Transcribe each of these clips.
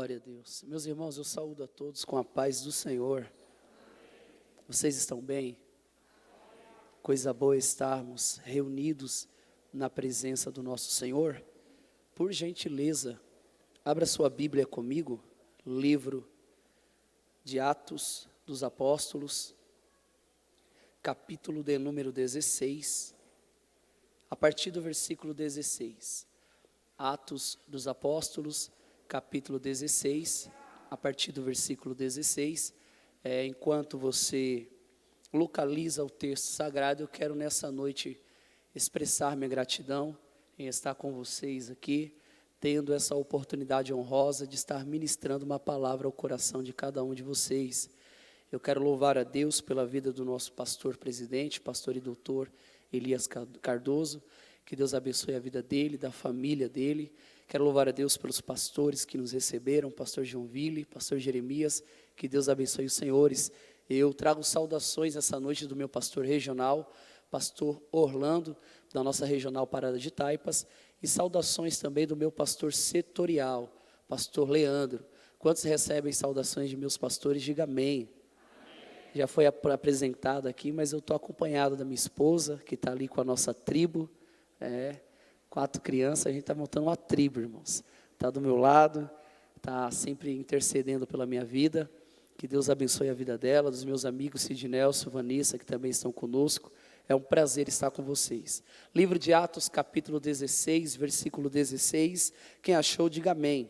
Glória a Deus. Meus irmãos, eu saúdo a todos com a paz do Senhor. Vocês estão bem? Coisa boa estarmos reunidos na presença do nosso Senhor. Por gentileza, abra sua Bíblia comigo, livro de Atos dos Apóstolos, capítulo de número 16, a partir do versículo 16. Atos dos Apóstolos, capítulo 16, a partir do versículo 16. Enquanto você localiza o texto sagrado, eu quero nessa noite expressar minha gratidão em estar com vocês aqui, tendo essa oportunidade honrosa de estar ministrando uma palavra ao coração de cada um de vocês. Eu quero louvar a Deus pela vida do nosso pastor presidente, pastor e doutor Elias Cardoso. Que Deus abençoe a vida dele, da família dele. Quero louvar a Deus pelos pastores que nos receberam, pastor Joãoville, pastor Jeremias. Que Deus abençoe os senhores. Eu trago saudações essa noite do meu pastor regional, pastor Orlando, da nossa regional Parada de Taipas. E saudações também do meu pastor setorial, pastor Leandro. Quantos recebem saudações de meus pastores? Diga amém. Já foi apresentado aqui, mas eu estou acompanhado da minha esposa, que está ali com a nossa tribo. 4 crianças, a gente está montando uma tribo, irmãos. Está do meu lado, está sempre intercedendo pela minha vida. Que Deus abençoe a vida dela, dos meus amigos Cid Nelson, Vanessa, que também estão conosco. É um prazer estar com vocês. Livro de Atos, capítulo 16, versículo 16. Quem achou, diga amém.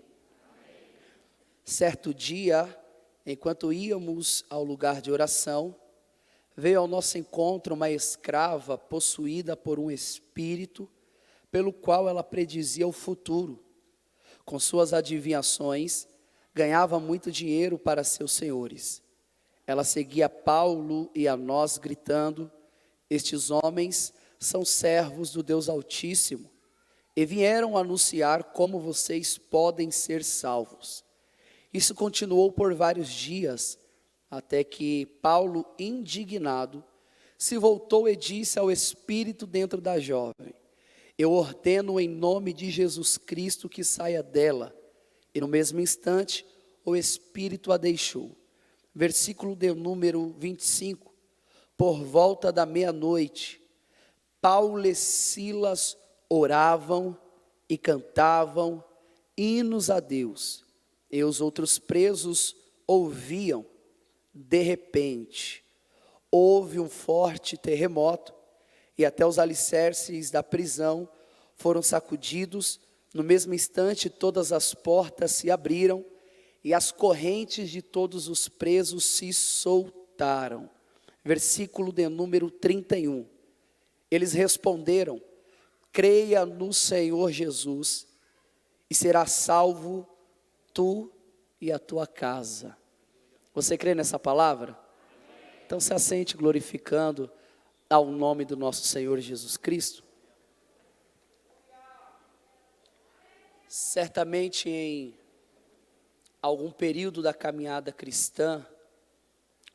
Certo dia, enquanto íamos ao lugar de oração, veio ao nosso encontro uma escrava possuída por um espírito, pelo qual ela predizia o futuro. Com suas adivinhações, ganhava muito dinheiro para seus senhores. Ela seguia Paulo e a nós, gritando: estes homens são servos do Deus Altíssimo, e vieram anunciar como vocês podem ser salvos. Isso continuou por vários dias, até que Paulo, indignado, se voltou e disse ao espírito dentro da jovem: eu ordeno em nome de Jesus Cristo que saia dela. E no mesmo instante, o espírito a deixou. Versículo de número 25. Por volta da meia-noite, Paulo e Silas oravam e cantavam hinos a Deus. E os outros presos ouviam. De repente, houve um forte terremoto e até os alicerces da prisão foram sacudidos. No mesmo instante, todas as portas se abriram e as correntes de todos os presos se soltaram. Versículo de número 31. Eles responderam: creia no Senhor Jesus e serás salvo tu e a tua casa. Você crê nessa palavra? Então se assente glorificando ao nome do nosso Senhor Jesus Cristo. Certamente em algum período da caminhada cristã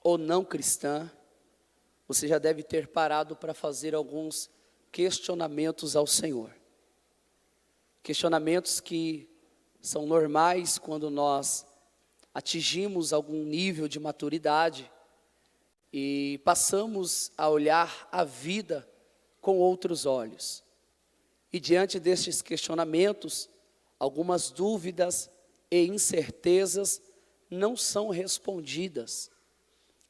ou não cristã, você já deve ter parado para fazer alguns questionamentos ao Senhor. Questionamentos que são normais quando nós atingimos algum nível de maturidade e passamos a olhar a vida com outros olhos. E diante destes questionamentos, algumas dúvidas e incertezas não são respondidas.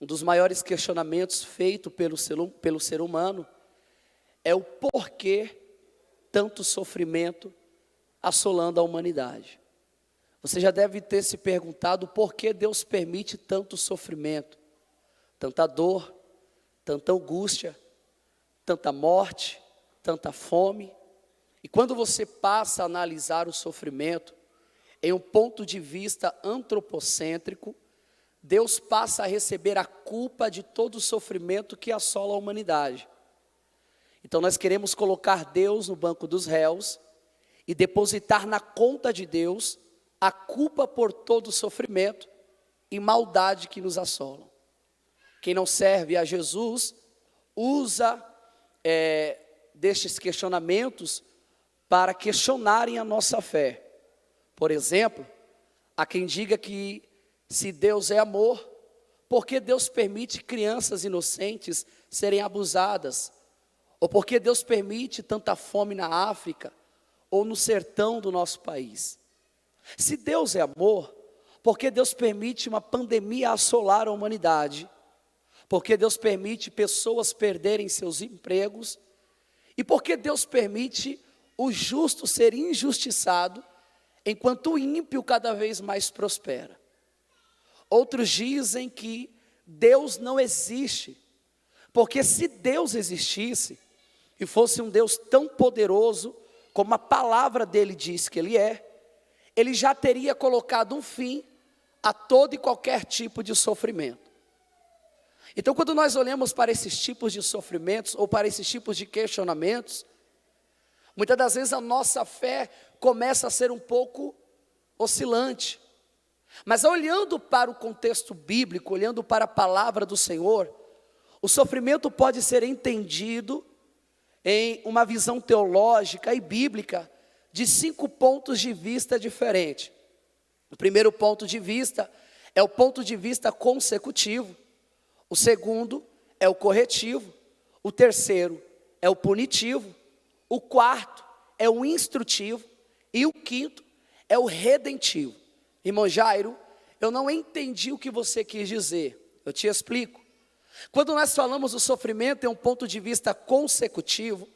Um dos maiores questionamentos feito pelo ser humano é o porquê tanto sofrimento assolando a humanidade. Você já deve ter se perguntado por que Deus permite tanto sofrimento, tanta dor, tanta angústia, tanta morte, tanta fome. E quando você passa a analisar o sofrimento em um ponto de vista antropocêntrico, Deus passa a receber a culpa de todo o sofrimento que assola a humanidade. Então nós queremos colocar Deus no banco dos réus e depositar na conta de Deus a culpa por todo o sofrimento e maldade que nos assolam. Quem não serve a Jesus usa destes questionamentos para questionarem a nossa fé. Por exemplo, Há quem diga que se Deus é amor, por que Deus permite crianças inocentes serem abusadas? Ou por que Deus permite tanta fome na África ou no sertão do nosso país? Se Deus é amor, por que Deus permite uma pandemia assolar a humanidade? Por que Deus permite pessoas perderem seus empregos? E por que Deus permite o justo ser injustiçado, enquanto o ímpio cada vez mais prospera? Outros dizem que Deus não existe, porque se Deus existisse, e fosse um Deus tão poderoso, como a palavra dele diz que ele é, ele já teria colocado um fim a todo e qualquer tipo de sofrimento. Então, quando nós olhamos para esses tipos de sofrimentos, ou para esses tipos de questionamentos, muitas das vezes a nossa fé começa a ser um pouco oscilante. Mas olhando para o contexto bíblico, olhando para a palavra do Senhor, o sofrimento pode ser entendido em uma visão teológica e bíblica de 5 pontos de vista diferentes. O primeiro ponto de vista é o ponto de vista consecutivo. O segundo é o corretivo. O terceiro é o punitivo. O quarto é o instrutivo. E o quinto é o redentivo. Irmão Jairo, eu não entendi o que você quis dizer. Eu te explico. Quando nós falamos do sofrimento em um ponto de vista consecutivo,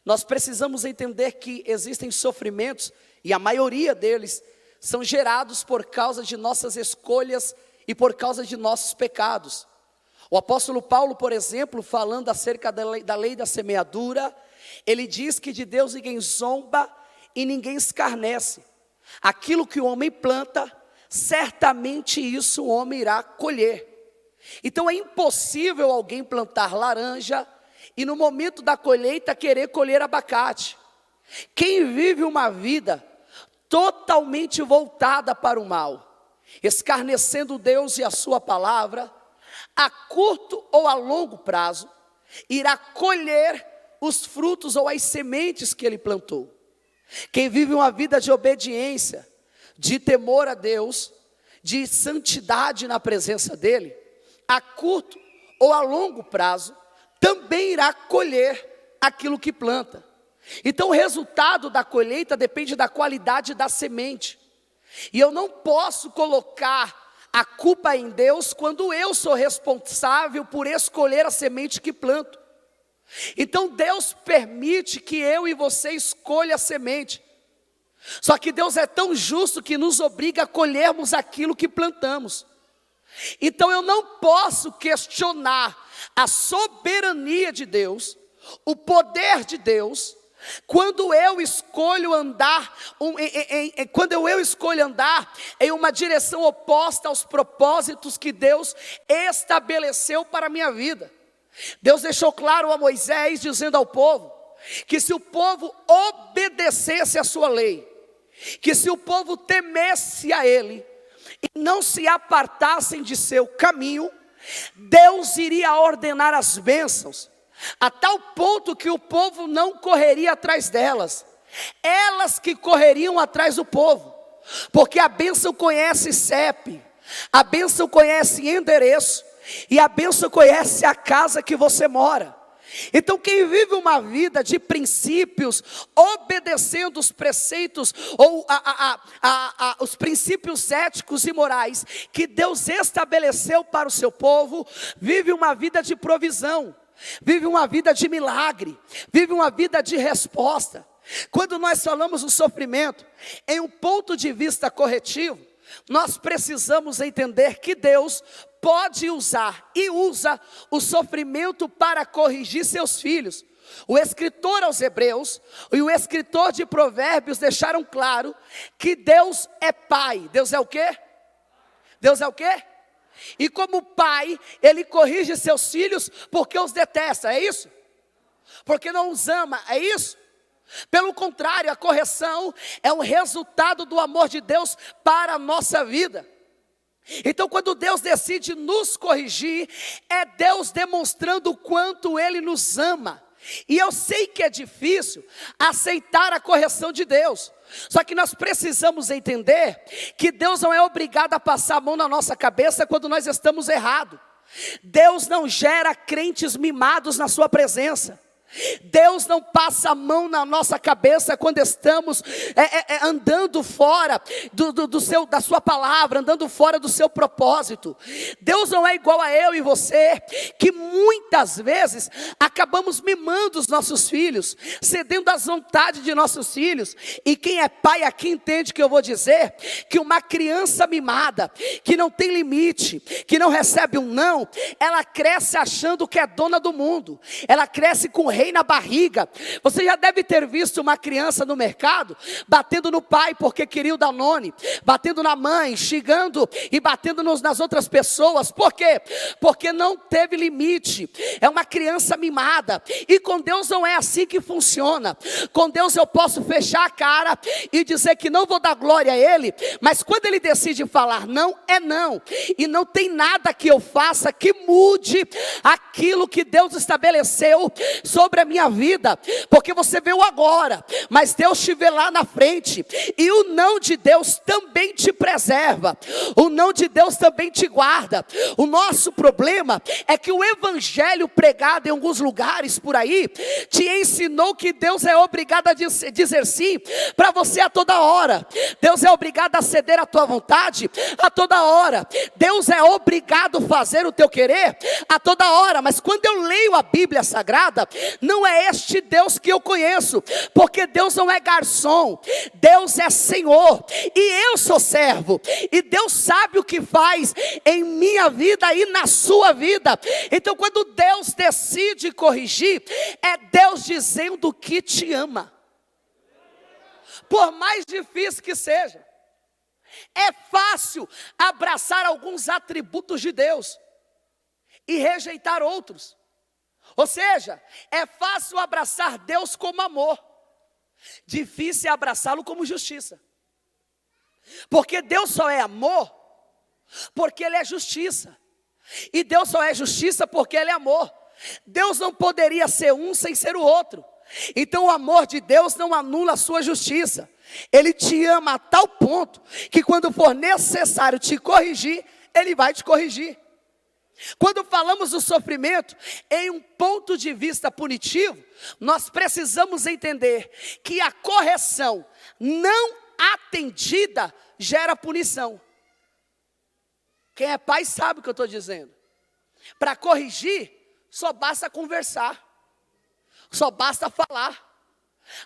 nós precisamos entender que existem sofrimentos, e a maioria deles são gerados por causa de nossas escolhas e por causa de nossos pecados. O apóstolo Paulo, por exemplo, falando acerca da lei da semeadura, ele diz que de Deus ninguém zomba e ninguém escarnece. Aquilo que o homem planta, certamente isso o homem irá colher. Então é impossível alguém plantar laranja e no momento da colheita querer colher abacate. Quem vive uma vida totalmente voltada para o mal, escarnecendo Deus e a sua palavra, a curto ou a longo prazo, irá colher os frutos ou as sementes que ele plantou. Quem vive uma vida de obediência, de temor a Deus, de santidade na presença dele, a curto ou a longo prazo, também irá colher aquilo que planta. Então o resultado da colheita depende da qualidade da semente. E eu não posso colocar a culpa em Deus quando eu sou responsável por escolher a semente que planto. Então Deus permite que eu e você escolha a semente. Só que Deus é tão justo que nos obriga a colhermos aquilo que plantamos. Então eu não posso questionar a soberania de Deus, o poder de Deus, quando eu escolho andar em uma direção oposta aos propósitos que Deus estabeleceu para a minha vida. Deus deixou claro a Moisés, dizendo ao povo, que se o povo obedecesse a sua lei, que se o povo temesse a ele, e não se apartassem de seu caminho, Deus iria ordenar as bênçãos, a tal ponto que o povo não correria atrás delas, elas que correriam atrás do povo, porque a bênção conhece CEP, a bênção conhece endereço, e a bênção conhece a casa que você mora. Então quem vive uma vida de princípios, obedecendo os preceitos ou os princípios éticos e morais que Deus estabeleceu para o seu povo, vive uma vida de provisão, vive uma vida de milagre, vive uma vida de resposta. Quando nós falamos do sofrimento em um ponto de vista corretivo, nós precisamos entender que Deus pode usar e usa o sofrimento para corrigir seus filhos. O escritor aos Hebreus e o escritor de Provérbios deixaram claro que Deus é pai. Deus é o quê? Deus é o quê? E como pai, ele corrige seus filhos porque os detesta, é isso? Porque não os ama, é isso? Pelo contrário, a correção é um resultado do amor de Deus para a nossa vida. Então quando Deus decide nos corrigir, é Deus demonstrando o quanto Ele nos ama. E eu sei que é difícil aceitar a correção de Deus. Só que nós precisamos entender que Deus não é obrigado a passar a mão na nossa cabeça quando nós estamos errados. Deus não gera crentes mimados na sua presença. Deus não passa a mão na nossa cabeça quando estamos andando fora da sua palavra, andando fora do seu propósito. Deus não é igual a eu e você, que muitas vezes acabamos mimando os nossos filhos, cedendo às vontades de nossos filhos. E quem é pai aqui entende que eu vou dizer que uma criança mimada, que não tem limite, que não recebe um não, ela cresce achando que é dona do mundo, ela cresce com o rei na barriga. Você já deve ter visto uma criança no mercado batendo no pai porque queria o Danone, batendo na mãe, xingando e batendo nas outras pessoas. Por quê? Porque não teve limite. É uma criança mimada. E com Deus não é assim que funciona. Com Deus eu posso fechar a cara e dizer que não vou dar glória a Ele, mas quando Ele decide falar não, é não. E não tem nada que eu faça que mude aquilo que Deus estabeleceu sobre a minha vida, porque você vê o agora, mas Deus te vê lá na frente. E o não de Deus também te preserva, o não de Deus também te guarda. O nosso problema é que o evangelho pregado em alguns lugares por aí te ensinou que Deus é obrigado a dizer sim para você a toda hora. Deus é obrigado a ceder a tua vontade a toda hora. Deus é obrigado a fazer o teu querer a toda hora. Mas quando eu leio a Bíblia Sagrada, não é este Deus que eu conheço, porque Deus não é garçom, Deus é Senhor, e eu sou servo, e Deus sabe o que faz em minha vida e na sua vida. Então quando Deus decide corrigir, é Deus dizendo que te ama, por mais difícil que seja. É fácil abraçar alguns atributos de Deus e rejeitar outros. Ou seja, é fácil abraçar Deus como amor, difícil é abraçá-lo como justiça. Porque Deus só é amor porque Ele é justiça, e Deus só é justiça porque Ele é amor. Deus não poderia ser um sem ser o outro. Então o amor de Deus não anula a sua justiça. Ele te ama a tal ponto que quando for necessário te corrigir, Ele vai te corrigir. Quando falamos do sofrimento em um ponto de vista punitivo, nós precisamos entender que a correção não atendida gera punição. Quem é pai sabe o que eu estou dizendo. Para corrigir, só basta conversar, só basta falar.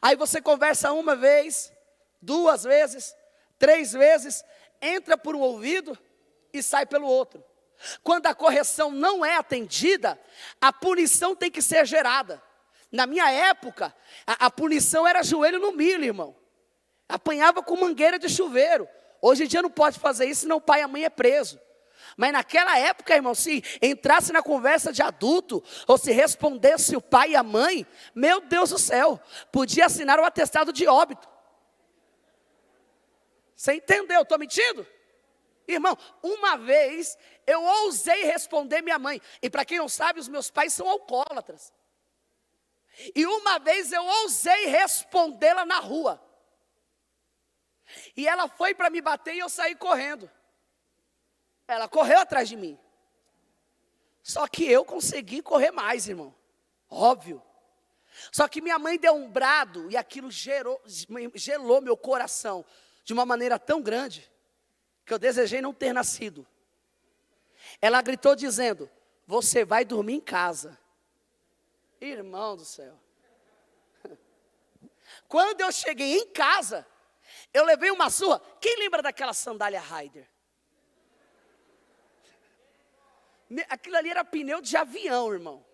Aí você conversa uma vez, 2 vezes, 3 vezes, entra por um ouvido e sai pelo outro. Quando a correção não é atendida, a punição tem que ser gerada. Na minha época, a punição era joelho no milho, irmão. Apanhava com mangueira de chuveiro. Hoje em dia não pode fazer isso, senão o pai e a mãe é preso. Mas naquela época, irmão, se entrasse na conversa de adulto, ou se respondesse o pai e a mãe, meu Deus do céu, podia assinar o atestado de óbito. Você entendeu? Estou mentindo? Irmão, uma vez eu ousei responder minha mãe. E para quem não sabe, os meus pais são alcoólatras. E uma vez eu ousei respondê-la na rua. E ela foi para me bater e eu saí correndo. Ela correu atrás de mim. Só que eu consegui correr mais, irmão. Óbvio. Só que minha mãe deu um brado e aquilo gelou meu coração de uma maneira tão grande que eu desejei não ter nascido. Ela gritou dizendo: você vai dormir em casa. Irmão do céu. Quando eu cheguei em casa, eu levei uma surra. Quem lembra daquela sandália Raider? Aquilo ali era pneu de avião, irmão.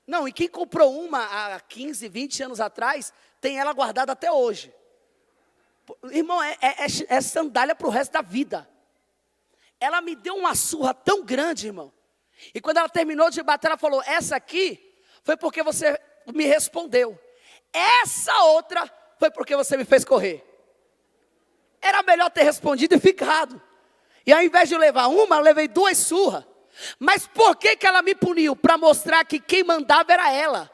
Não, e quem comprou uma há 15, 20 anos atrás, tem ela guardada até hoje. Irmão, é sandália para o resto da vida. Ela me deu uma surra tão grande, irmão. E quando ela terminou de bater, ela falou: essa aqui foi porque você me respondeu. Essa outra foi porque você me fez correr. Era melhor ter respondido e ficado. E ao invés de levar uma, eu levei 2 surras. Mas por que ela me puniu? Para mostrar que quem mandava era ela.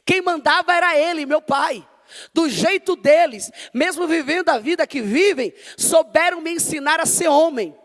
Quem mandava era ele, meu pai. Do jeito deles, mesmo vivendo a vida que vivem, souberam me ensinar a ser homem.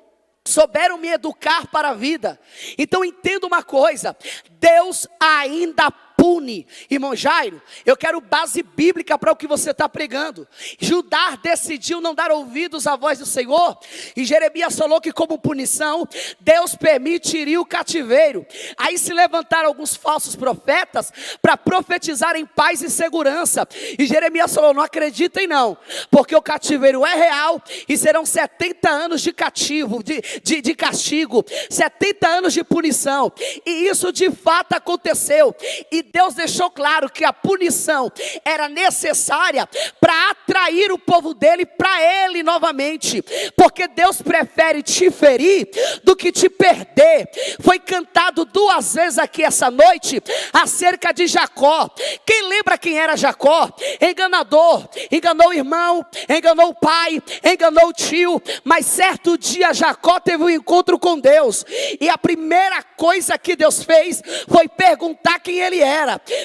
Souberam me educar para a vida. Então entenda uma coisa: Deus ainda pune. Irmão Jairo, eu quero base bíblica para o que você está pregando. Judá decidiu não dar ouvidos à voz do Senhor, e Jeremias falou que como punição, Deus permitiria o cativeiro. Aí se levantaram alguns falsos profetas para profetizar em paz e segurança, e Jeremias falou: não acreditem não, porque o cativeiro é real, e serão 70 anos de cativo, de castigo, 70 anos de punição, e isso de fato aconteceu. E Deus deixou claro que a punição era necessária para atrair o povo dele para ele novamente, porque Deus prefere te ferir do que te perder. Foi cantado 2 vezes aqui essa noite acerca de Jacó. Quem lembra quem era Jacó? Enganador, enganou o irmão, enganou o pai, enganou o tio, mas certo dia Jacó teve um encontro com Deus, e a primeira coisa que Deus fez foi perguntar quem ele era.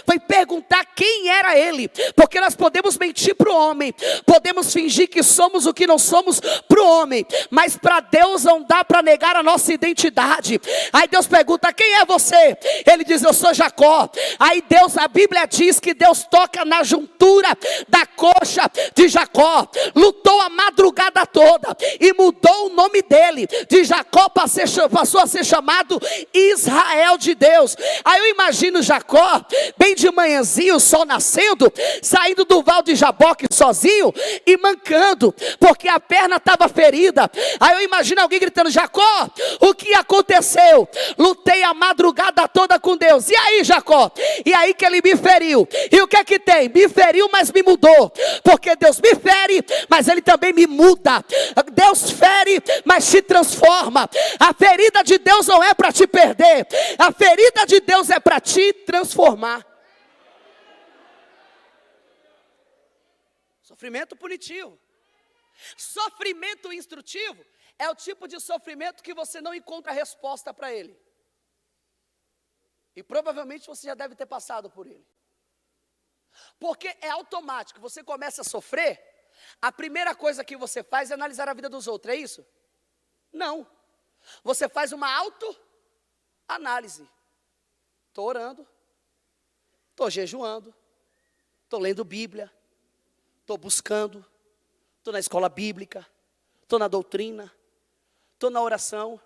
Foi perguntar quem era ele, porque nós podemos mentir para o homem, podemos fingir que somos o que não somos para o homem, mas para Deus não dá para negar a nossa identidade. Aí Deus pergunta: quem é você? Ele diz: eu sou Jacó. Aí Deus, a Bíblia diz que Deus toca na juntura da coxa de Jacó, lutou a madrugada toda e mudou o nome dele, de Jacó passou a ser chamado Israel de Deus. Aí eu imagino Jacó bem de manhãzinho, o sol nascendo, saindo do val de Jaboque sozinho e mancando, porque a perna estava ferida. Aí eu imagino alguém gritando: Jacó, o que aconteceu? Lutei a madrugada toda com Deus. E aí, Jacó? E aí que ele me feriu. E o que é que tem? Me feriu, mas me mudou, porque Deus me fere, mas ele também me muda. Deus fere, mas te transforma. A ferida de Deus não é para te perder, a ferida de Deus é para te transformar. Sofrimento punitivo. Sofrimento instrutivo é o tipo de sofrimento que você não encontra resposta para ele, e provavelmente você já deve ter passado por ele, porque é automático. Você começa a sofrer, a primeira coisa que você faz é analisar a vida dos outros, é isso? Não, você faz uma autoanálise. Estou orando, estou jejuando, estou lendo Bíblia, estou buscando, estou na escola bíblica, estou na doutrina, estou na oração.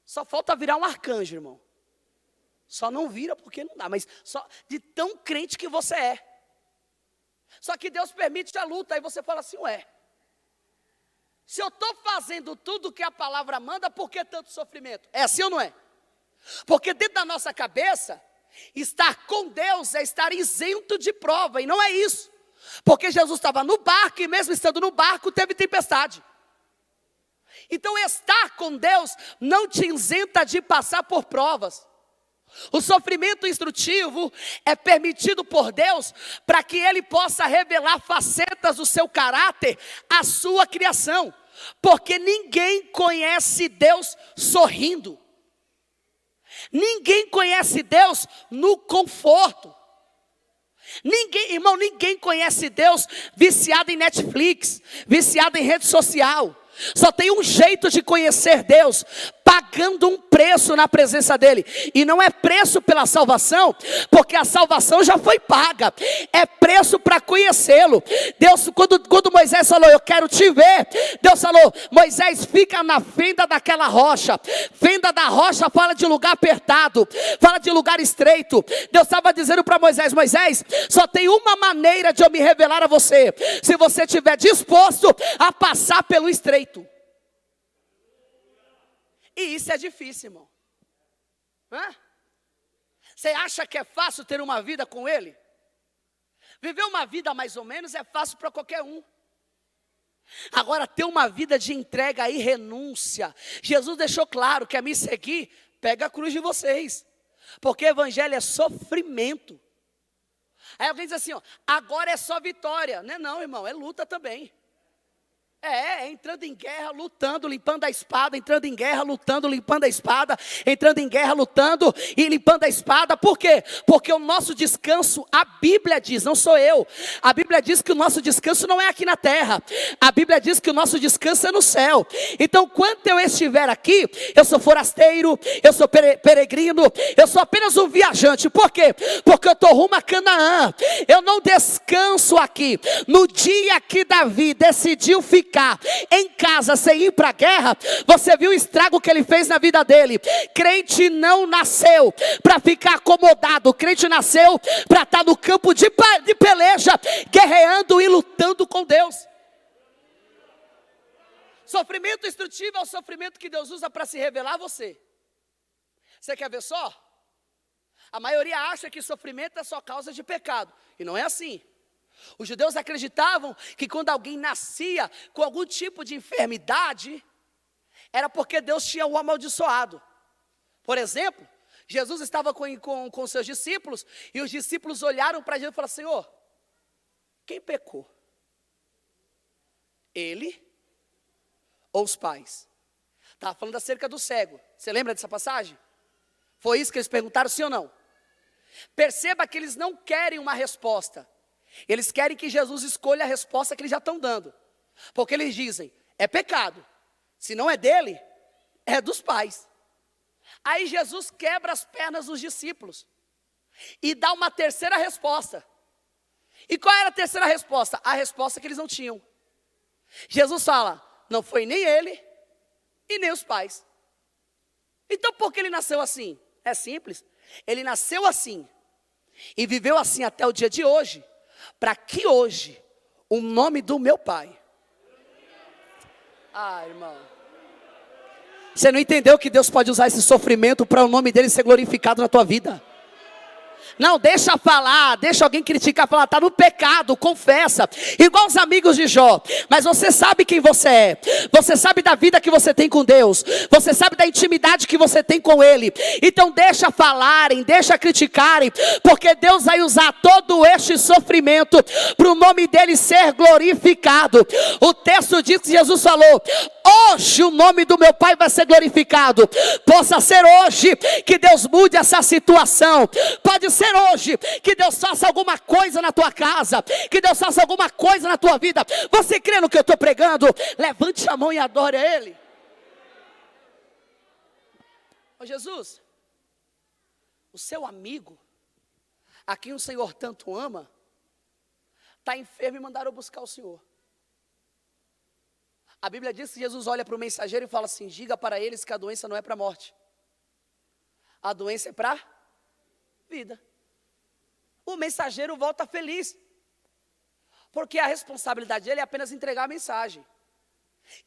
Só falta virar um arcanjo, irmão. Só não vira porque não dá, mas só de tão crente que você é. Só que Deus permite a luta, aí você fala assim: ué, se eu estou fazendo tudo que a palavra manda, por que tanto sofrimento? É assim ou não é? Porque dentro da nossa cabeça, estar com Deus é estar isento de prova, e não é isso. Porque Jesus estava no barco, e mesmo estando no barco, teve tempestade. Então estar com Deus não te isenta de passar por provas. O sofrimento instrutivo é permitido por Deus para que Ele possa revelar facetas do seu caráter à sua criação. Porque ninguém conhece Deus sorrindo. Ninguém conhece Deus no conforto. Ninguém conhece Deus viciado em Netflix, viciado em rede social. Só tem um jeito de conhecer Deus: pagando um preço na presença dEle. E não é preço pela salvação, porque a salvação já foi paga. É preço para conhecê-lo. Deus, quando Moisés falou: eu quero te ver, Deus falou: Moisés, fica na fenda daquela rocha. Fenda da rocha fala de lugar apertado, fala de lugar estreito. Deus estava dizendo para Moisés: Moisés, só tem uma maneira de eu me revelar a você: se você estiver disposto a passar pelo estreito. E isso é difícil, irmão. Você acha que é fácil ter uma vida com Ele? Viver uma vida mais ou menos é fácil para qualquer um. Agora, ter uma vida de entrega e renúncia. Jesus deixou claro que a me seguir, pega a cruz de vocês. Porque evangelho é sofrimento. Aí alguém diz assim: ó, agora é só vitória. Não é não, irmão, é luta também. Entrando em guerra, lutando, limpando a espada, entrando em guerra, lutando, limpando a espada, entrando em guerra, lutando e limpando a espada. Por quê? Porque o nosso descanso, a Bíblia diz, não sou eu, a Bíblia diz que o nosso descanso não é aqui na terra, a Bíblia diz que o nosso descanso é no céu. Então, quando eu estiver aqui, eu sou forasteiro, eu sou peregrino, eu sou apenas um viajante. Por quê? Porque eu estou rumo a Canaã, eu não descanso aqui. No dia que Davi decidiu ficar em casa sem ir para a guerra, você viu o estrago que ele fez na vida dele. Crente não nasceu para ficar acomodado, crente nasceu para estar no campo de peleja, guerreando e lutando com Deus. Sofrimento instrutivo é o sofrimento que Deus usa para se revelar a você. Você quer ver só? A maioria acha que sofrimento é só causa de pecado, e não é assim. Os judeus acreditavam que quando alguém nascia com algum tipo de enfermidade, era porque Deus tinha o amaldiçoado. Por exemplo, Jesus estava com seus discípulos, e os discípulos olharam para Jesus e falaram: Senhor, quem pecou? Ele ou os pais? Estava falando acerca do cego. Você lembra dessa passagem? Foi isso que eles perguntaram, sim ou não? Perceba que eles não querem uma resposta. Eles querem que Jesus escolha a resposta que eles já estão dando. Porque eles dizem, é pecado. Se não é dele, é dos pais. Aí Jesus quebra as pernas dos discípulos e dá uma terceira resposta. E qual era a terceira resposta? A resposta que eles não tinham. Jesus fala, não foi nem ele e nem os pais. Então por que ele nasceu assim? É simples. Ele nasceu assim e viveu assim até o dia de hoje, para que hoje o nome do meu pai... irmão, você não entendeu que Deus pode usar esse sofrimento para o nome dele ser glorificado na tua vida? Não, deixa falar, deixa alguém criticar, falar, está no pecado, confessa, igual os amigos de Jó. Mas você sabe quem você é, você sabe da vida que você tem com Deus, você sabe da intimidade que você tem com Ele. Então deixa falarem, deixa criticarem, porque Deus vai usar todo este sofrimento para o nome dele ser glorificado. O texto diz que Jesus falou, hoje o nome do meu Pai vai ser glorificado. Possa ser hoje que Deus mude essa situação, pode ser hoje que Deus faça alguma coisa na tua casa, que Deus faça alguma coisa na tua vida. Você crê no que eu estou pregando? Levante a mão e adore a Ele. Ô Jesus, o seu amigo, a quem o Senhor tanto ama, está enfermo e mandaram buscar o Senhor. A Bíblia diz que Jesus olha para o mensageiro e fala assim, diga para eles que a doença não é para a morte, a doença é para vida. O mensageiro volta feliz, porque a responsabilidade dele é apenas entregar a mensagem.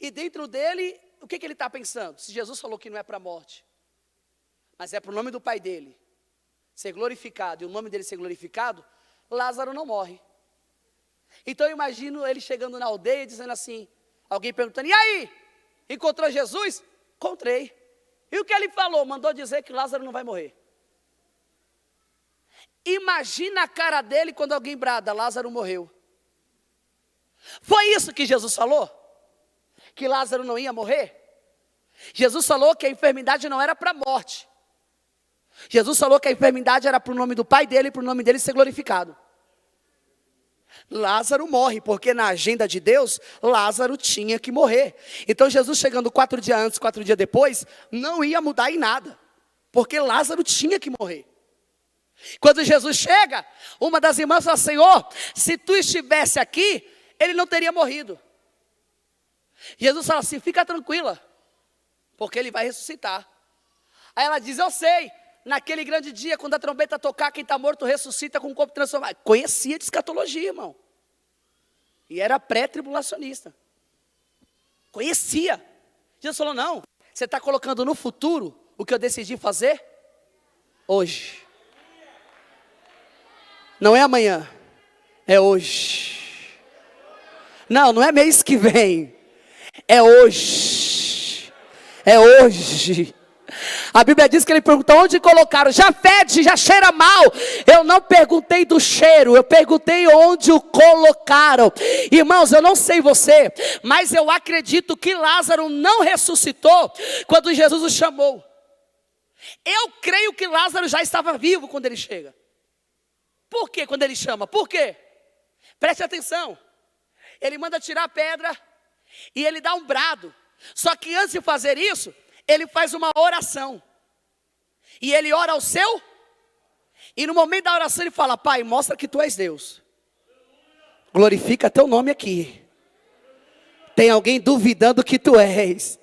E dentro dele, o que ele está pensando? Se Jesus falou que não é para a morte, mas é para o nome do Pai dele ser glorificado, e o nome dele ser glorificado, Lázaro não morre. Então eu imagino ele chegando na aldeia dizendo assim, alguém perguntando, e aí? Encontrou Jesus? Encontrei. E o que ele falou? Mandou dizer que Lázaro não vai morrer. Imagina a cara dele quando alguém brada, Lázaro morreu. Foi isso que Jesus falou? Que Lázaro não ia morrer? Jesus falou que a enfermidade não era para a morte. Jesus falou que a enfermidade era para o nome do Pai dele e para o nome dele ser glorificado. Lázaro morre, porque na agenda de Deus, Lázaro tinha que morrer. Então Jesus chegando 4 dias antes, 4 dias depois, não ia mudar em nada, porque Lázaro tinha que morrer. Quando Jesus chega, uma das irmãs fala, Senhor, se tu estivesse aqui, ele não teria morrido. Jesus fala assim, fica tranquila, porque ele vai ressuscitar. Aí ela diz, eu sei, naquele grande dia, quando a trombeta tocar, quem está morto ressuscita com o corpo transformado. Conhecia de escatologia, irmão. E era pré-tribulacionista. Conhecia. Jesus falou, não, você está colocando no futuro o que eu decidi fazer hoje. Não é amanhã, é hoje. Não, não é mês que vem, é hoje. É hoje. A Bíblia diz que ele perguntou onde colocaram. Já fede, já cheira mal. Eu não perguntei do cheiro, eu perguntei onde o colocaram. Irmãos, eu não sei você, mas eu acredito que Lázaro não ressuscitou quando Jesus o chamou. Eu creio que Lázaro já estava vivo quando ele chega. Por quê quando ele chama? Por quê? Preste atenção. Ele manda tirar a pedra e ele dá um brado. Só que antes de fazer isso, ele faz uma oração. E ele ora ao seu. E no momento da oração ele fala: Pai, mostra que tu és Deus. Glorifica teu nome aqui. Tem alguém duvidando que tu és.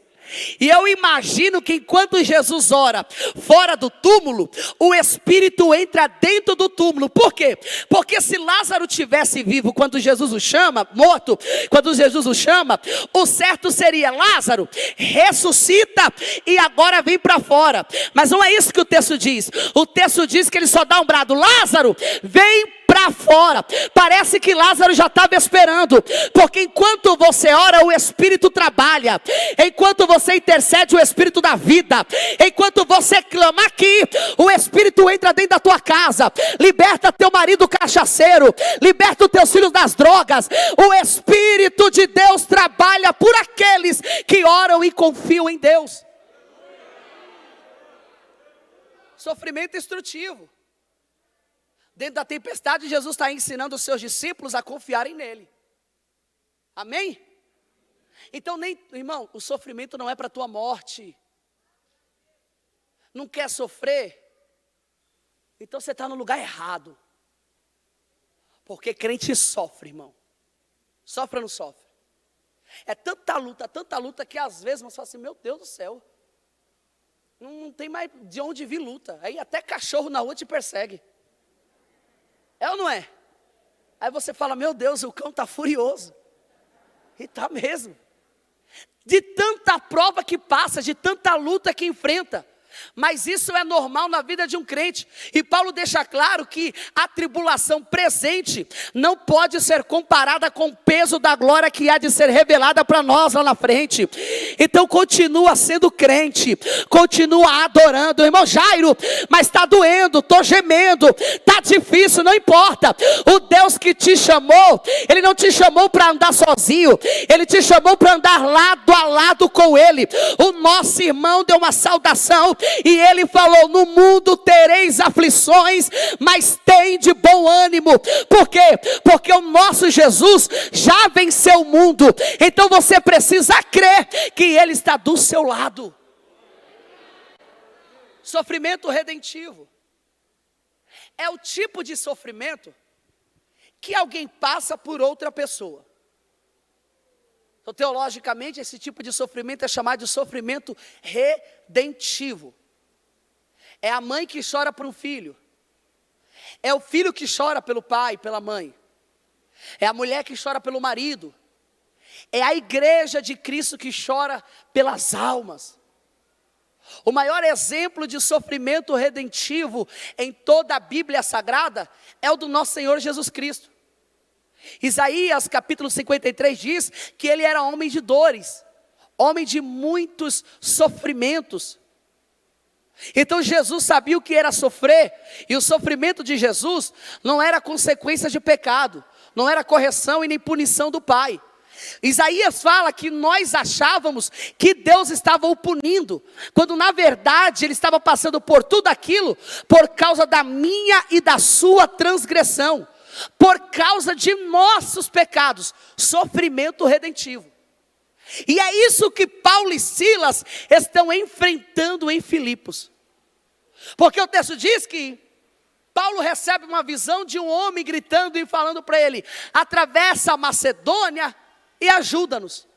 E eu imagino que enquanto Jesus ora fora do túmulo, o Espírito entra dentro do túmulo. Por quê? Porque se Lázaro tivesse vivo quando Jesus o chama, morto, quando Jesus o chama, o certo seria: Lázaro, ressuscita e agora vem para fora. Mas não é isso que o texto diz. O texto diz que ele só dá um brado: Lázaro, vem para fora. Parece que Lázaro já estava esperando, porque enquanto você ora, o Espírito trabalha. Enquanto você intercede, o Espírito dá vida. Enquanto você clama aqui, o Espírito entra dentro da tua casa, liberta teu marido cachaceiro, liberta os teus filhos das drogas. O Espírito de Deus trabalha por aqueles que oram e confiam em Deus. Sofrimento instrutivo. Dentro da tempestade, Jesus está ensinando os seus discípulos a confiarem nele. Amém? Então, irmão, o sofrimento não é para a tua morte. Não quer sofrer? Então você está no lugar errado. Porque crente sofre, irmão. Sofre ou não sofre? É tanta luta, que às vezes você fala assim: meu Deus do céu. Não tem mais de onde vir luta. Aí até cachorro na rua te persegue. É ou não é? Aí você fala: meu Deus, o cão está furioso. E está mesmo. De tanta prova que passa, de tanta luta que enfrenta. Mas isso é normal na vida de um crente. E Paulo deixa claro que a tribulação presente não pode ser comparada com o peso da glória que há de ser revelada para nós lá na frente. Então continua sendo crente, continua adorando. Irmão Jairo, mas está doendo, estou gemendo, está difícil, não importa. O Deus que te chamou, Ele não te chamou para andar sozinho, Ele te chamou para andar lado a lado com Ele. O nosso irmão deu uma saudação e ele falou: no mundo tereis aflições, mas tem de bom ânimo. Por quê? Porque o nosso Jesus já venceu o mundo. Então você precisa crer que Ele está do seu lado. Sofrimento redentivo é o tipo de sofrimento que alguém passa por outra pessoa. Então, teologicamente, esse tipo de sofrimento é chamado de sofrimento redentivo. É a mãe que chora por um filho. É o filho que chora pelo pai, pela mãe. É a mulher que chora pelo marido. É a igreja de Cristo que chora pelas almas. O maior exemplo de sofrimento redentivo em toda a Bíblia Sagrada é o do nosso Senhor Jesus Cristo. Isaías capítulo 53 diz que Ele era homem de dores, homem de muitos sofrimentos. Então Jesus sabia o que era sofrer, e o sofrimento de Jesus não era consequência de pecado, não era correção e nem punição do Pai. Isaías fala que nós achávamos que Deus estava o punindo, quando na verdade Ele estava passando por tudo aquilo por causa da minha e da sua transgressão, por causa de nossos pecados. Sofrimento redentivo. E é isso que Paulo e Silas estão enfrentando em Filipos. Porque o texto diz que Paulo recebe uma visão de um homem gritando e falando para ele: atravessa a Macedônia e ajuda-nos.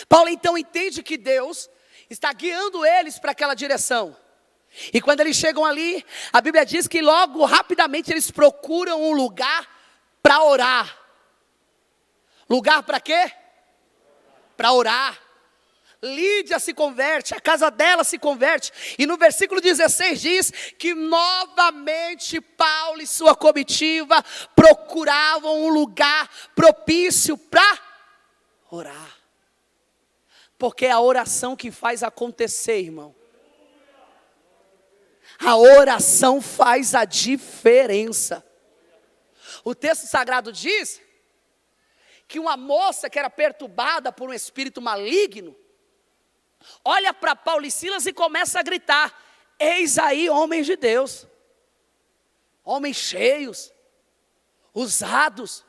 Paulo então entende que Deus está guiando eles para aquela direção. E quando eles chegam ali, a Bíblia diz que logo, rapidamente, eles procuram um lugar para orar. Lugar para quê? Para orar. Lídia se converte, a casa dela se converte. E no versículo 16 diz que novamente Paulo e sua comitiva procuravam um lugar propício para orar. Porque é a oração que faz acontecer, irmão. A oração faz a diferença. O texto sagrado diz que uma moça que era perturbada por um espírito maligno, olha para Paulo e Silas e começa a gritar: eis aí homens de Deus, homens cheios, usados,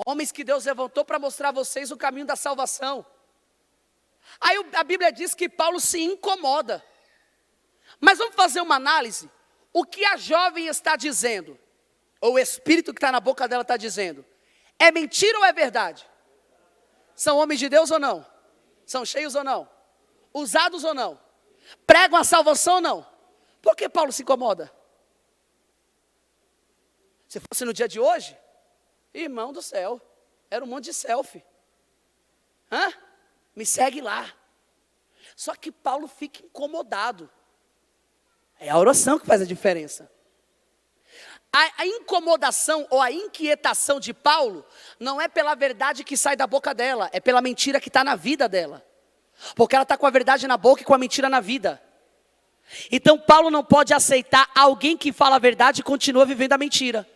homens que Deus levantou para mostrar a vocês o caminho da salvação. Aí a Bíblia diz que Paulo se incomoda. Mas vamos fazer uma análise. O que a jovem está dizendo, ou o espírito que está na boca dela está dizendo, é mentira ou é verdade? São homens de Deus ou não? São cheios ou não? Usados ou não? Pregam a salvação ou não? Por que Paulo se incomoda? Se fosse no dia de hoje, irmão do céu, era um monte de selfie. Me segue lá. Só que Paulo fica incomodado. É a oração que faz a diferença. A incomodação ou a inquietação de Paulo não é pela verdade que sai da boca dela, é pela mentira que está na vida dela. Porque ela está com a verdade na boca e com a mentira na vida. Então Paulo não pode aceitar alguém que fala a verdade e continua vivendo a mentira.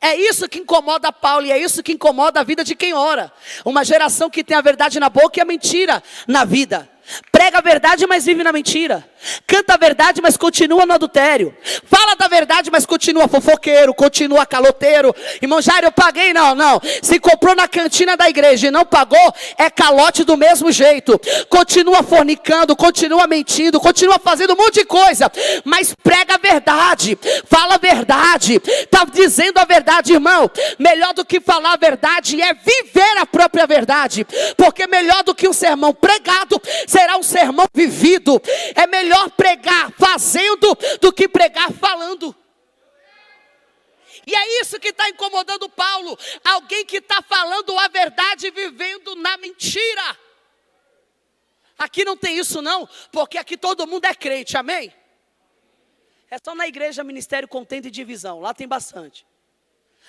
É isso que incomoda Paulo e é isso que incomoda a vida de quem ora. Uma geração que tem a verdade na boca e a mentira na vida. Prega a verdade, mas vive na mentira. Canta a verdade, mas continua no adultério. Fala da verdade, mas continua fofoqueiro, continua caloteiro. Irmão Jairo, eu paguei, não. Se comprou na cantina da igreja e não pagou, é calote do mesmo jeito. Continua fornicando, continua mentindo, continua fazendo um monte de coisa. Mas prega a verdade, fala a verdade, está dizendo a verdade, irmão. Melhor do que falar a verdade é viver a própria verdade. Porque melhor do que um sermão pregado será um sermão vivido. É melhor pregar fazendo do que pregar falando. E é isso que está incomodando Paulo. Alguém que está falando a verdade vivendo na mentira. Aqui não tem isso não, porque aqui todo mundo é crente, amém? É só na igreja Ministério Contenda e Divisão, lá tem bastante.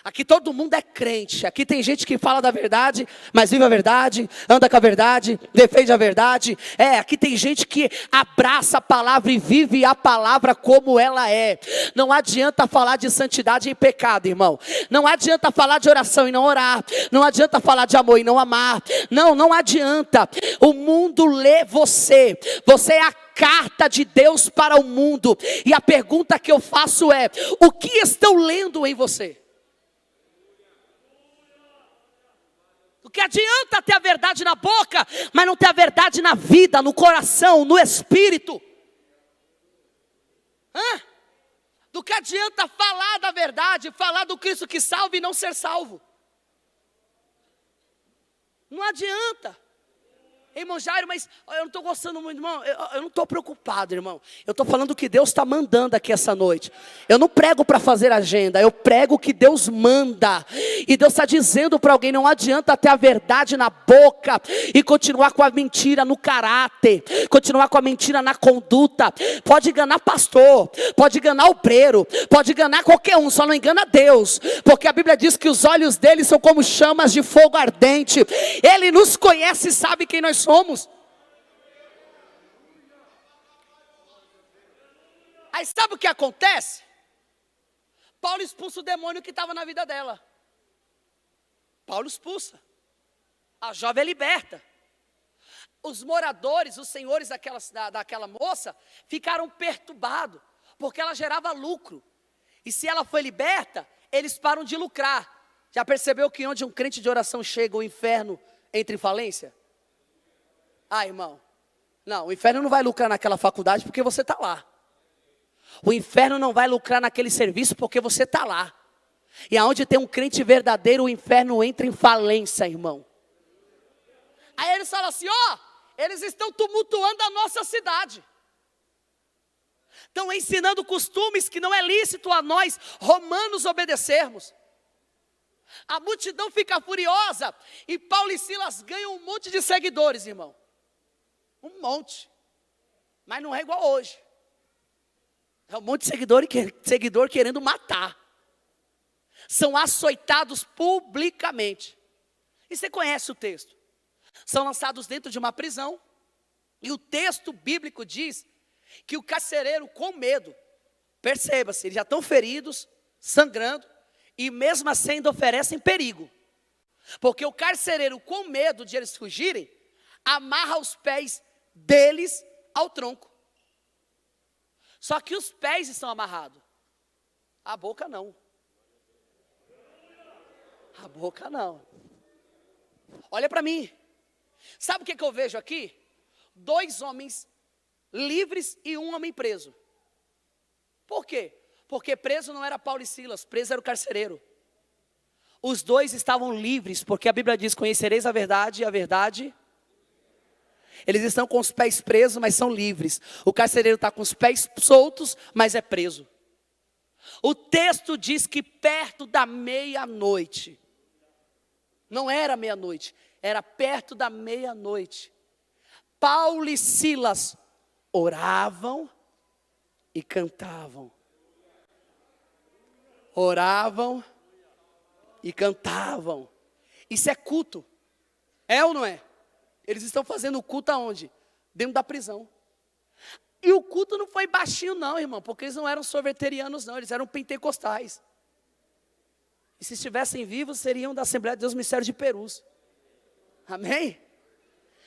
Aqui todo mundo é crente, aqui tem gente que fala da verdade, mas vive a verdade, anda com a verdade, defende a verdade. Aqui tem gente que abraça a palavra e vive a palavra como ela é. Não adianta falar de santidade e pecado, irmão. Não adianta falar de oração e não orar. Não adianta falar de amor e não amar. Não adianta. O mundo lê você. Você é a carta de Deus para o mundo. E a pergunta que eu faço é: o que estão lendo em você? O que adianta ter a verdade na boca, mas não ter a verdade na vida, no coração, no espírito? Do que adianta falar da verdade, falar do Cristo que salva e não ser salvo? Não adianta. Irmão Jairo, mas eu não estou gostando muito, irmão. Eu não estou preocupado, irmão. Eu estou falando o que Deus está mandando aqui essa noite. Eu não prego para fazer agenda, eu prego o que Deus manda. E Deus está dizendo para alguém: não adianta ter a verdade na boca e continuar com a mentira no caráter, continuar com a mentira na conduta. Pode enganar pastor, pode enganar obreiro, pode enganar qualquer um, só não engana Deus. Porque a Bíblia diz que os olhos dele são como chamas de fogo ardente. Ele nos conhece e sabe quem nós somos. Aí sabe o que acontece? Paulo expulsa o demônio que estava na vida dela. Paulo expulsa. A jovem é liberta. Os moradores, os senhores daquela moça, ficaram perturbados, porque ela gerava lucro. E se ela foi liberta, eles param de lucrar. Já percebeu que onde um crente de oração chega, o inferno entra em falência? Irmão, não, o inferno não vai lucrar naquela faculdade porque você está lá. O inferno não vai lucrar naquele serviço porque você está lá. E aonde tem um crente verdadeiro, o inferno entra em falência, irmão. Aí eles falam assim: eles estão tumultuando a nossa cidade. Estão ensinando costumes que não é lícito a nós, romanos, obedecermos. A multidão fica furiosa e Paulo e Silas ganham um monte de seguidores, irmão. Um monte. Mas não é igual hoje. É um monte de seguidor querendo matar. São açoitados publicamente. E você conhece o texto. São lançados dentro de uma prisão. E o texto bíblico diz que o carcereiro, com medo, perceba-se, eles já estão feridos, sangrando, e mesmo assim ainda oferecem perigo. Porque o carcereiro, com medo de eles fugirem, amarra os pés deles ao tronco. Só que os pés estão amarrados, a boca não. A boca não. Olha para mim. Sabe o que eu vejo aqui? 2 homens livres e 1 homem preso. Por quê? Porque preso não era Paulo e Silas, preso era o carcereiro. Os 2 estavam livres, porque a Bíblia diz, conhecereis a verdade e a verdade. Eles estão com os pés presos, mas são livres. O carcereiro está com os pés soltos, mas é preso. O texto diz que perto da meia-noite, não era meia-noite, era perto da meia-noite, Paulo e Silas oravam e cantavam. Oravam e cantavam. Isso é culto. É ou não é? Eles estão fazendo culto aonde? Dentro da prisão. E o culto não foi baixinho não, irmão, porque eles não eram sorveterianos não, eles eram pentecostais. E se estivessem vivos, seriam da Assembleia de Deus Ministério de Perus. Amém?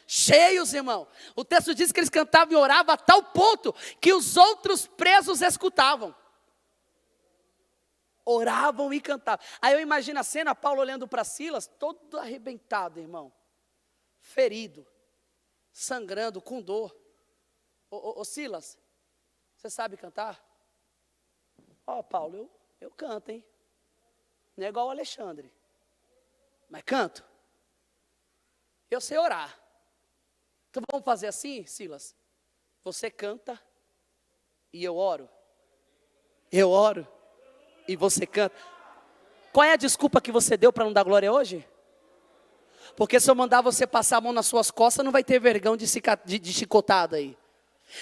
Cheios, irmão. O texto diz que eles cantavam e oravam a tal ponto que os outros presos escutavam. Oravam e cantavam. Aí eu imagino a cena, Paulo olhando para Silas, todo arrebentado, irmão. Ferido, sangrando, com dor. Ô Silas, você sabe cantar? Paulo, eu canto, hein? Não é igual o Alexandre, mas canto. Eu sei orar. Então vamos fazer assim, Silas? Você canta e eu oro. Eu oro e você canta. Qual é a desculpa que você deu para não dar glória hoje? Porque se eu mandar você passar a mão nas suas costas, não vai ter vergão de chicotada aí.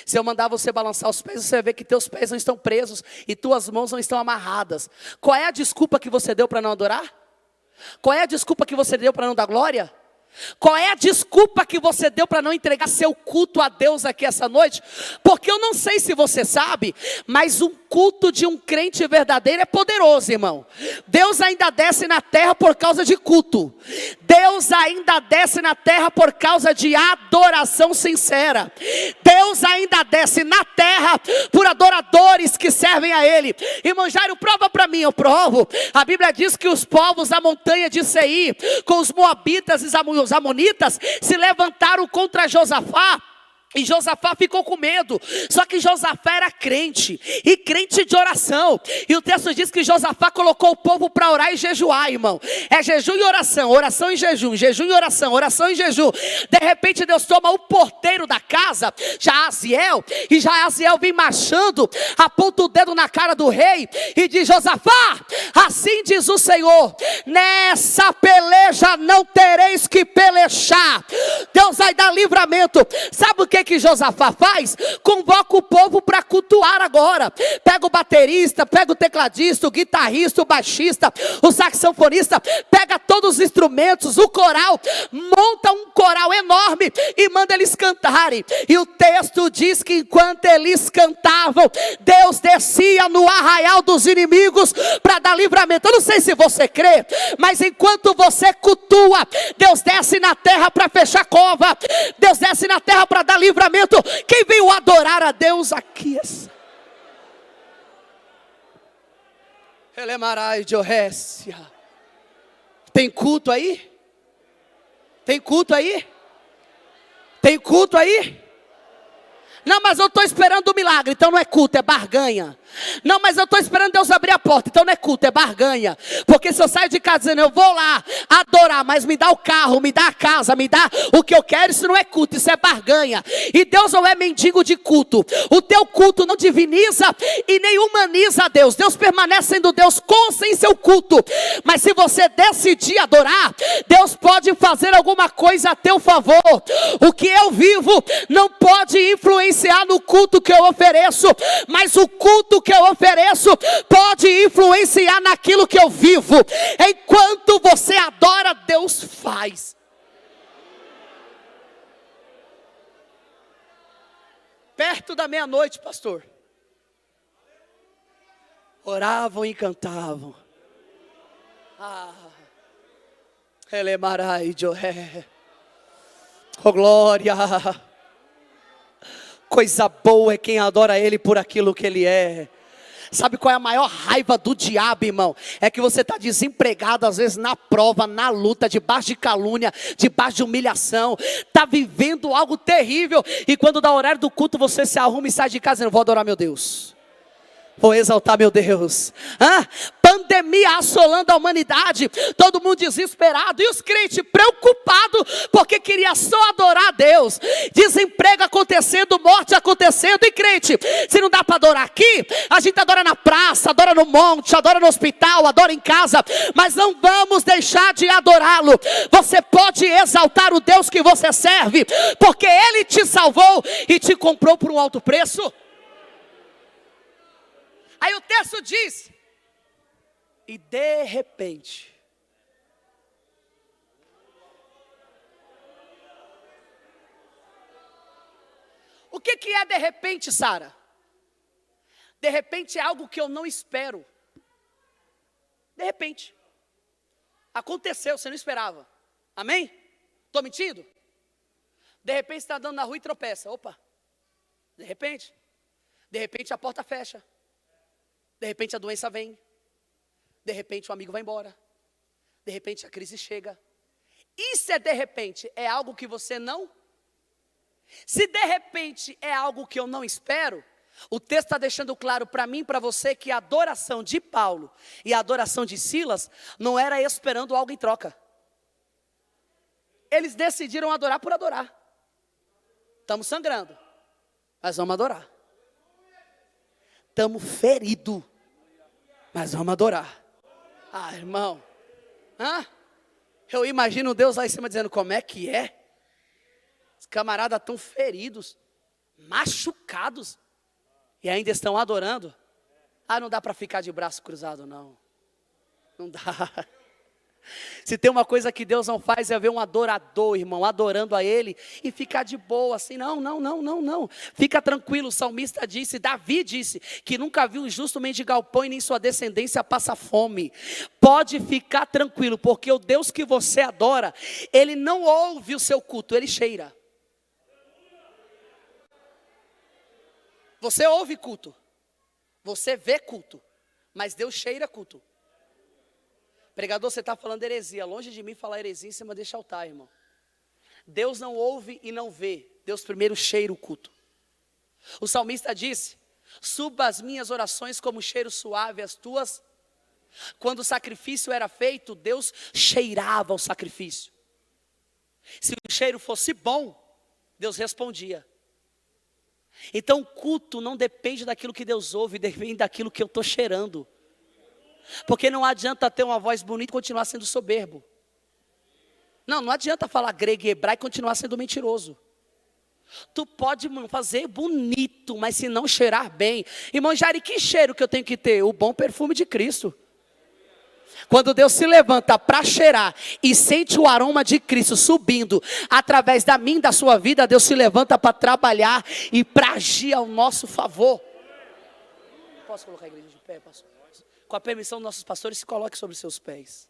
Se eu mandar você balançar os pés, você vai ver que teus pés não estão presos e tuas mãos não estão amarradas. Qual é a desculpa que você deu para não adorar? Qual é a desculpa que você deu para não dar glória? Qual é a desculpa que você deu para não entregar seu culto a Deus aqui essa noite? Porque eu não sei se você sabe, mas um culto de um crente verdadeiro é poderoso, irmão. Deus ainda desce na terra por causa de culto. Deus ainda desce na terra por causa de adoração sincera. Deus ainda desce na terra por adoradores que servem a Ele. Irmão Jairo, prova para mim, eu provo. A Bíblia diz que os povos da montanha de Seir, com os moabitas e os amonitas, se levantaram contra Josafá. E Josafá ficou com medo. Só que Josafá era crente, e crente de oração. E o texto diz que Josafá colocou o povo para orar e jejuar, irmão. É jejum e oração, oração e jejum, jejum e oração, oração e jejum. De repente Deus toma o porteiro da casa, Jaaziel, e Jaaziel vem marchando, aponta o dedo na cara do rei e diz: Josafá, assim diz o Senhor, nessa peleja não tereis que pelejar. Deus vai dar livramento. Sabe o que Josafá faz? Convoca o povo para cultuar agora. Pega o baterista, pega o tecladista, o guitarrista, o baixista, o saxofonista, pega todos os instrumentos, o coral, monta um coral enorme e manda eles cantarem. E o texto diz que enquanto eles cantavam, Deus descia no arraial dos inimigos para dar livramento. Eu não sei se você crê, mas enquanto você cultua, Deus desce na terra para fechar cova. Deus desce na terra para dar livramento. Quem veio adorar a Deus aqui? Elemarai de Orrécia. Tem culto aí? Tem culto aí? Tem culto aí? Não, mas eu estou esperando o milagre, então não é culto, é barganha. Não, mas eu estou esperando Deus abrir a porta, então não é culto, é barganha. Porque se eu saio de casa dizendo, eu vou lá adorar, mas me dá o carro, me dá a casa, me dá o que eu quero, isso não é culto, isso é barganha. E Deus não é mendigo de culto. O teu culto não diviniza e nem humaniza a Deus. Deus permanece sendo Deus com ou sem seu culto. Mas se você decidir adorar, Deus pode fazer alguma coisa a teu favor. O que eu vivo não pode influenciar no culto que eu ofereço, mas o culto que eu ofereço pode influenciar naquilo que eu vivo. Enquanto você adora, Deus faz. perto da meia-noite, pastor, oravam e cantavam. Elemarai Joé. Oh glória. Coisa boa é quem adora Ele por aquilo que Ele é. Sabe qual é a maior raiva do diabo, irmão? É que você está desempregado, às vezes na prova, na luta, debaixo de calúnia, debaixo de humilhação, está vivendo algo terrível, e quando dá o horário do culto, você se arruma e sai de casa dizendo: vou adorar meu Deus, vou exaltar meu Deus. Pandemia assolando a humanidade, todo mundo desesperado, e os crentes preocupados, porque queria só adorar a Deus. Desemprego acontecendo, morte acontecendo, e crente, se não dá para adorar aqui, a gente adora na praça, adora no monte, adora no hospital, adora em casa, mas não vamos deixar de adorá-lo. Você pode exaltar o Deus que você serve, porque Ele te salvou e te comprou por um alto preço. Aí o texto diz: e de repente, o que é de repente, Sara? De repente é algo que eu não espero. De repente, aconteceu, você não esperava. Amém? Estou mentindo? De repente você está andando na rua e tropeça. Opa, de repente a porta fecha. De repente a doença vem. De repente o amigo vai embora. De repente a crise chega. Isso é de repente, é algo que você não... Se de repente é algo que eu não espero, o texto está deixando claro para mim e para você que a adoração de Paulo e a adoração de Silas não era esperando algo em troca. Eles decidiram adorar por adorar. Estamos sangrando, mas vamos adorar. Estamos feridos, mas vamos adorar. Irmão, eu imagino Deus lá em cima dizendo: como é que é? Os camaradas estão feridos, machucados, e ainda estão adorando. Não dá para ficar de braço cruzado, não. Não dá. Se tem uma coisa que Deus não faz, é ver um adorador, irmão, adorando a Ele e ficar de boa, assim, não. Fica tranquilo, o salmista disse, Davi disse, que nunca viu um justo mendigar o pão e nem sua descendência passa fome. Pode ficar tranquilo, porque o Deus que você adora, Ele não ouve o seu culto, Ele cheira. Você ouve culto, você vê culto, mas Deus cheira culto. Pregador, você está falando heresia. Longe de mim falar heresia em cima deste altar, irmão. Deus não ouve e não vê. Deus primeiro cheira o culto. O salmista disse: suba as minhas orações como cheiro suave as tuas. Quando o sacrifício era feito, Deus cheirava o sacrifício. Se o cheiro fosse bom, Deus respondia. Então o culto não depende daquilo que Deus ouve, depende daquilo que eu estou cheirando. Porque não adianta ter uma voz bonita e continuar sendo soberbo. Não adianta falar grego e hebraico e continuar sendo mentiroso. Tu pode fazer bonito, mas se não cheirar bem. Irmão Jair, que cheiro que eu tenho que ter? O bom perfume de Cristo. Quando Deus se levanta para cheirar e sente o aroma de Cristo subindo através da minha e da sua vida, Deus se levanta para trabalhar e para agir ao nosso favor. Posso colocar a igreja de pé, pastor? Com a permissão dos nossos pastores, se coloque sobre seus pés.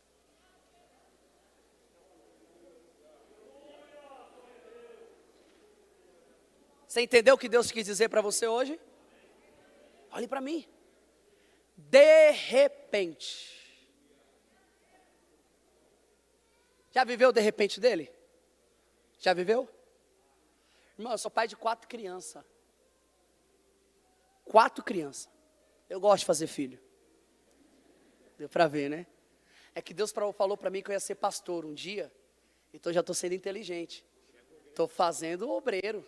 Você entendeu o que Deus quis dizer para você hoje? Olhe para mim. De repente. Já viveu o de repente dele? Já viveu? Irmão, eu sou pai de 4 crianças. 4 crianças. Eu gosto de fazer filho. Deu para ver, né? É que Deus falou para mim que eu ia ser pastor um dia. Então já estou sendo inteligente. Estou fazendo obreiro.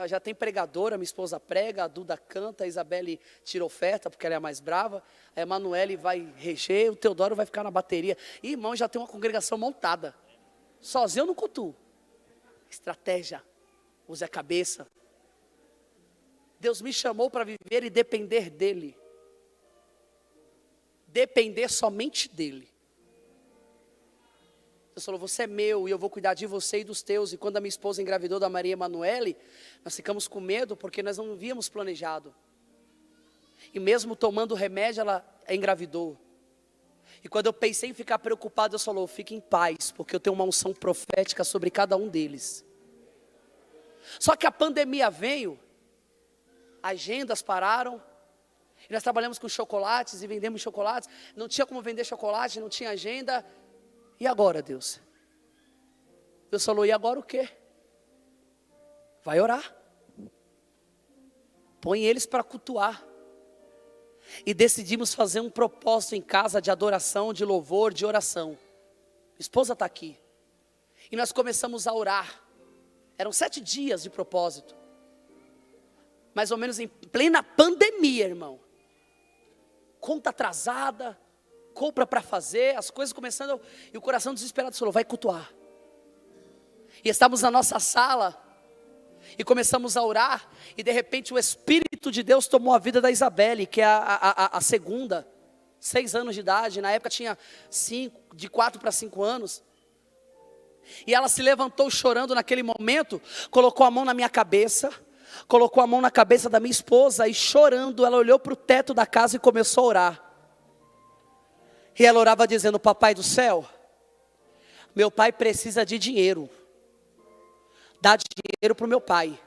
Já tem pregadora, minha esposa prega, a Duda canta, a Isabelle tira oferta porque ela é a mais brava. A Emanuele vai reger, o Teodoro vai ficar na bateria. E, irmão, já tem uma congregação montada. Sozinho eu não cultuo. Estratégia, use a cabeça. Deus me chamou para viver e depender dEle. Depender somente dEle. Deus falou, você é meu e eu vou cuidar de você e dos teus. E quando a minha esposa engravidou da Maria Emanuele, nós ficamos com medo porque nós não havíamos planejado. E mesmo tomando remédio, ela engravidou. E quando eu pensei em ficar preocupado, Deus falou, fique em paz, porque eu tenho uma unção profética sobre cada um deles. Só que a pandemia veio, agendas pararam, e nós trabalhamos com chocolates e vendemos chocolates, não tinha como vender chocolate, não tinha agenda. E agora, Deus? Deus falou, e agora o quê? Vai orar. Põe eles para cultuar. E decidimos fazer um propósito em casa de adoração, de louvor, de oração. Minha esposa está aqui. E nós começamos a orar. Eram 7 dias de propósito. Mais ou menos em plena pandemia, irmão. Conta atrasada, compra para fazer, as coisas começando, e o coração desesperado falou, vai cultuar. E estávamos na nossa sala, e começamos a orar, e de repente o Espírito de Deus tomou a vida da Isabelle, que é a segunda, 6 anos de idade, na época tinha 5, de 4 para 5 anos. E ela se levantou chorando naquele momento, colocou a mão na minha cabeça, colocou a mão na cabeça da minha esposa, e chorando, ela olhou para o teto da casa e começou a orar. E ela orava dizendo, papai do céu, meu pai precisa de dinheiro. Dá dinheiro para o meu pai.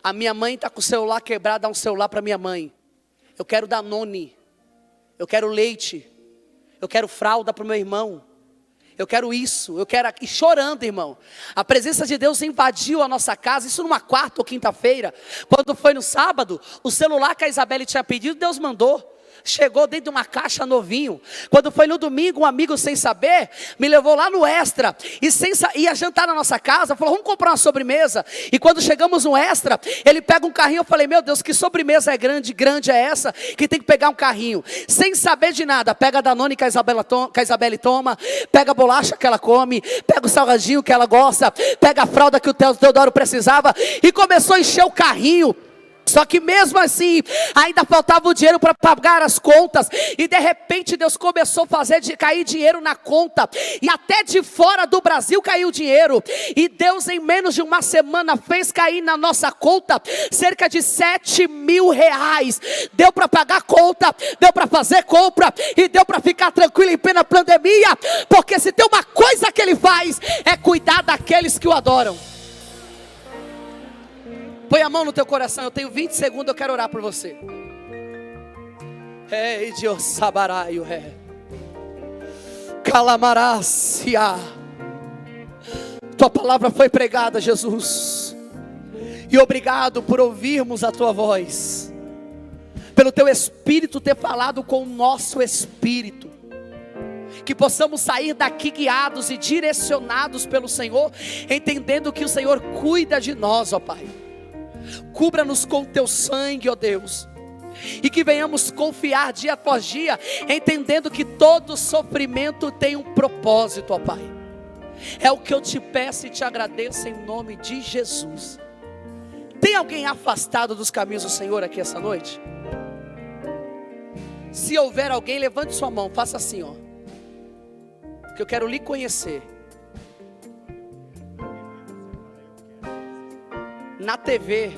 A minha mãe está com o celular quebrado, dá um celular para minha mãe. Eu quero Danone. Eu quero leite. Eu quero fralda para o meu irmão. Eu quero isso, eu quero... E chorando, irmão. A presença de Deus invadiu a nossa casa, isso numa quarta ou quinta-feira. Quando foi no sábado, o celular que a Isabelle tinha pedido, Deus mandou. Chegou dentro de uma caixa novinho. Quando foi no domingo, um amigo sem saber me levou lá no Extra e ia jantar na nossa casa, falou, vamos comprar uma sobremesa. E quando chegamos no Extra, ele pega um carrinho. Eu falei, meu Deus, que sobremesa grande é essa, que tem que pegar um carrinho, sem saber de nada. Pega a Danone que a Isabelle toma, pega a bolacha que ela come, pega o salgadinho que ela gosta, pega a fralda que o Teodoro precisava, e começou a encher o carrinho. Só que mesmo assim, ainda faltava o dinheiro para pagar as contas. E de repente Deus começou a fazer cair dinheiro na conta. E até de fora do Brasil caiu dinheiro. E Deus em menos de uma semana fez cair na nossa conta cerca de 7 mil reais. Deu para pagar conta, deu para fazer compra, e deu para ficar tranquilo em plena pandemia. Porque se tem uma coisa que Ele faz, é cuidar daqueles que o adoram. Põe a mão no teu coração, eu tenho 20 segundos, eu quero orar por você. Ei, Deus, sabaraio, calamarácia. Tua palavra foi pregada, Jesus. E obrigado por ouvirmos a tua voz. Pelo teu Espírito ter falado com o nosso espírito. Que possamos sair daqui guiados e direcionados pelo Senhor, entendendo que o Senhor cuida de nós, ó Pai. Cubra-nos com o teu sangue, ó Deus, e que venhamos confiar dia após dia, entendendo que todo sofrimento tem um propósito, ó Pai. É o que eu te peço e te agradeço em nome de Jesus. Tem alguém afastado dos caminhos do Senhor aqui essa noite? Se houver alguém, levante sua mão, faça assim, ó, que eu quero lhe conhecer. Na TV,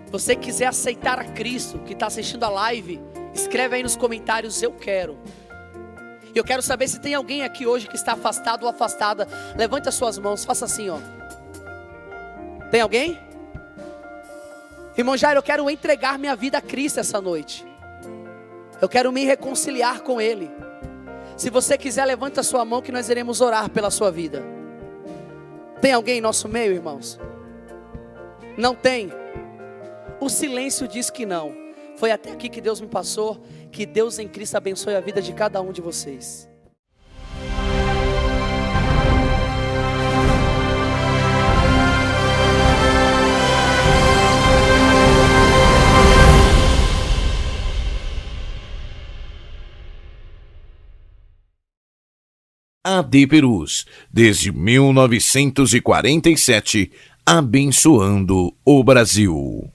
você quiser aceitar a Cristo, que está assistindo a live, escreve aí nos comentários, eu quero. Eu quero saber se tem alguém aqui hoje que está afastado ou afastada. Levante as suas mãos, faça assim, ó. Tem alguém? Irmão Jairo, eu quero entregar minha vida a Cristo essa noite. Eu quero me reconciliar com Ele. Se você quiser, levante a sua mão que nós iremos orar pela sua vida. Tem alguém em nosso meio, irmãos? Não tem? O silêncio diz que não. Foi até aqui que Deus me passou. Que Deus em Cristo abençoe a vida de cada um de vocês. AD Perus, desde 1947, abençoando o Brasil.